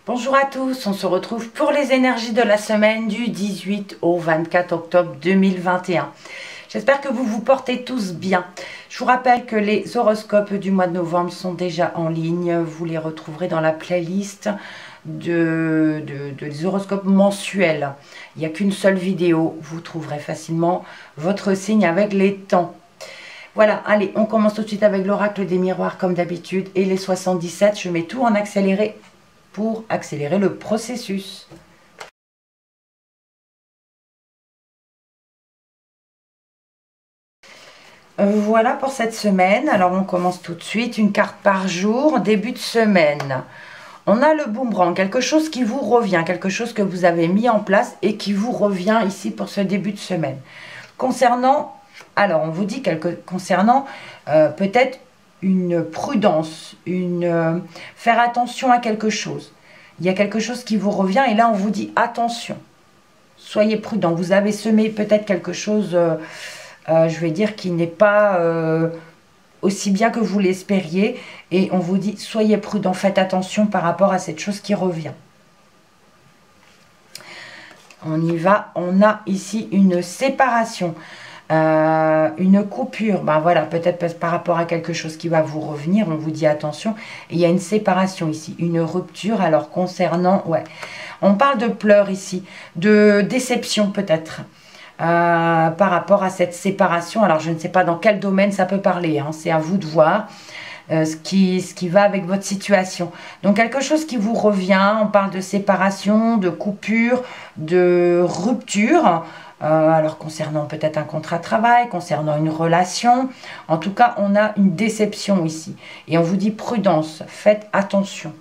Bonjour à tous, on se retrouve pour les énergies de la semaine du 18 au 24 octobre 2021. J'espère que vous vous portez tous bien. Je vous rappelle que les horoscopes du mois de novembre sont déjà en ligne. Vous les retrouverez dans la playlist des horoscopes mensuels. Il n'y a qu'une seule vidéo. Vous trouverez facilement votre signe avec les temps. Voilà, allez, on commence tout de suite avec l'oracle des miroirs comme d'habitude et les 77. Je mets tout en accéléré pour accélérer le processus. Voilà pour cette semaine. Alors on commence tout de suite, une carte par jour, début de semaine. On a le boomerang, quelque chose qui vous revient, quelque chose que vous avez mis en place et qui vous revient ici pour ce début de semaine. Concernant, alors on vous dit concernant peut-être une prudence, faire attention à quelque chose. Il y a quelque chose qui vous revient et là on vous dit attention, soyez prudent. Vous avez semé peut-être quelque chose, je vais dire, qui n'est pas aussi bien que vous l'espériez et on vous dit soyez prudent, faites attention par rapport à cette chose qui revient. On y va, on a ici une séparation. Une coupure, ben voilà, peut-être par rapport à quelque chose qui va vous revenir, on vous dit attention, et il y a une séparation ici, une rupture. Alors concernant, ouais, on parle de pleurs ici, de déception peut-être, par rapport à cette séparation. Alors je ne sais pas dans quel domaine ça peut parler, hein, c'est à vous de voir ce qui va avec votre situation. Donc quelque chose qui vous revient, on parle de séparation, de coupure, de rupture. Alors concernant peut-être un contrat de travail, concernant une relation, en tout cas on a une déception ici. Et on vous dit prudence, faites attention.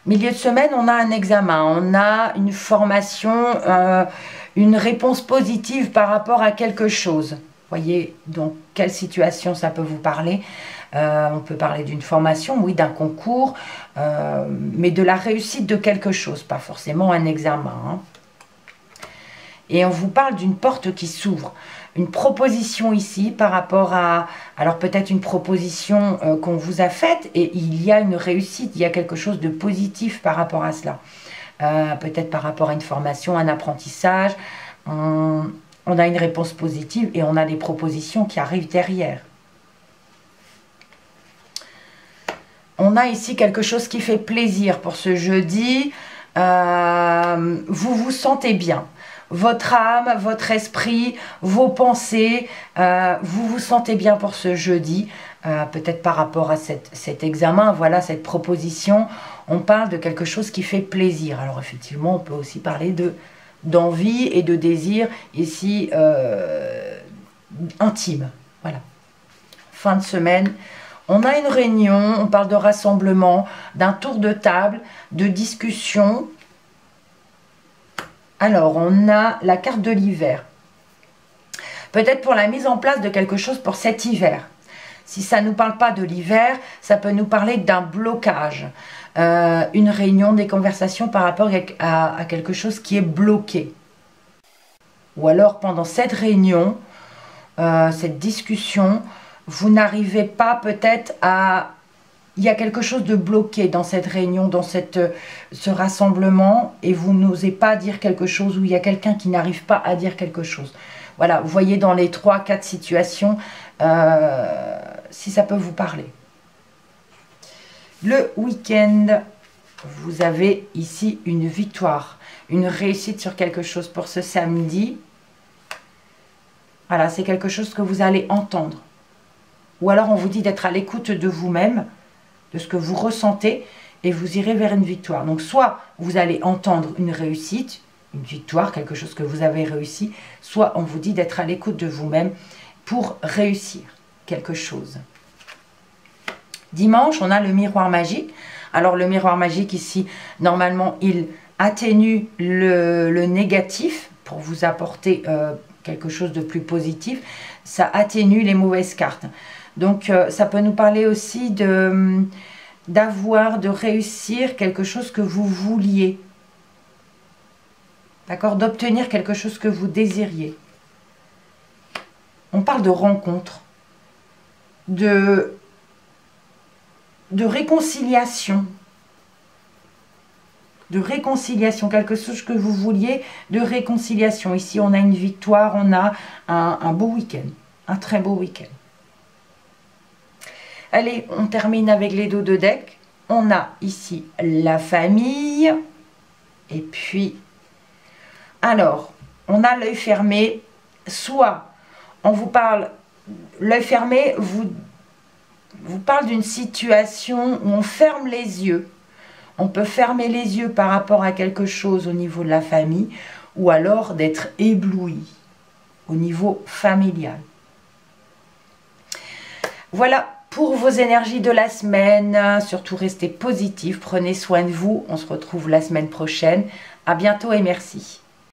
Milieu de semaine, on a un examen, on a une formation, une réponse positive par rapport à quelque chose. Voyez donc quelle situation ça peut vous parler. On peut parler d'une formation, oui, d'un concours, mais de la réussite de quelque chose, pas forcément un examen, hein. Et on vous parle d'une porte qui s'ouvre, une proposition ici par rapport à, alors peut-être une proposition qu'on vous a faite et il y a une réussite, il y a quelque chose de positif par rapport à cela. Peut-être par rapport à une formation, un apprentissage, on a une réponse positive et on a des propositions qui arrivent derrière. On a ici quelque chose qui fait plaisir pour ce jeudi, vous vous sentez bien. Votre âme, votre esprit, vos pensées, vous vous sentez bien pour ce jeudi, peut-être par rapport à cet examen, voilà, cette proposition. On parle de quelque chose qui fait plaisir. Alors effectivement, on peut aussi parler d'envie et de désir ici intime. Voilà. Fin de semaine. On a une réunion, on parle de rassemblement, d'un tour de table, de discussion. Alors, on a la carte de l'hiver. Peut-être pour la mise en place de quelque chose pour cet hiver. Si ça ne nous parle pas de l'hiver, ça peut nous parler d'un blocage. Une réunion, des conversations par rapport à quelque chose qui est bloqué. Ou alors, pendant cette réunion, cette discussion, vous n'arrivez pas peut-être à... Il y a quelque chose de bloqué dans cette réunion, dans ce rassemblement, et vous n'osez pas dire quelque chose, ou il y a quelqu'un qui n'arrive pas à dire quelque chose. Voilà, vous voyez dans les 3-4 situations, si ça peut vous parler. Le week-end, vous avez ici une victoire, une réussite sur quelque chose pour ce samedi. Voilà, c'est quelque chose que vous allez entendre. Ou alors on vous dit d'être à l'écoute de vous-même, de ce que vous ressentez, et vous irez vers une victoire. Donc soit vous allez entendre une réussite, une victoire, quelque chose que vous avez réussi, soit on vous dit d'être à l'écoute de vous-même pour réussir quelque chose. Dimanche, on a le miroir magique. Alors le miroir magique ici, normalement, il atténue le négatif pour vous apporter quelque chose de plus positif. Ça atténue les mauvaises cartes. Donc, ça peut nous parler aussi de réussir quelque chose que vous vouliez. D'accord? D'obtenir quelque chose que vous désiriez. On parle de rencontre, de réconciliation. de réconciliation, quelque chose que vous vouliez de réconciliation. Ici, on a une victoire, on a un beau week-end, un très beau week-end. Allez, on termine avec les dos de deck. On a ici la famille. Et puis, alors, on a l'œil fermé. Soit, on vous parle, l'œil fermé vous parle d'une situation où on ferme les yeux. On peut fermer les yeux par rapport à quelque chose au niveau de la famille, ou alors d'être ébloui au niveau familial. Voilà pour vos énergies de la semaine. Surtout restez positifs, prenez soin de vous. On se retrouve la semaine prochaine. À bientôt et merci.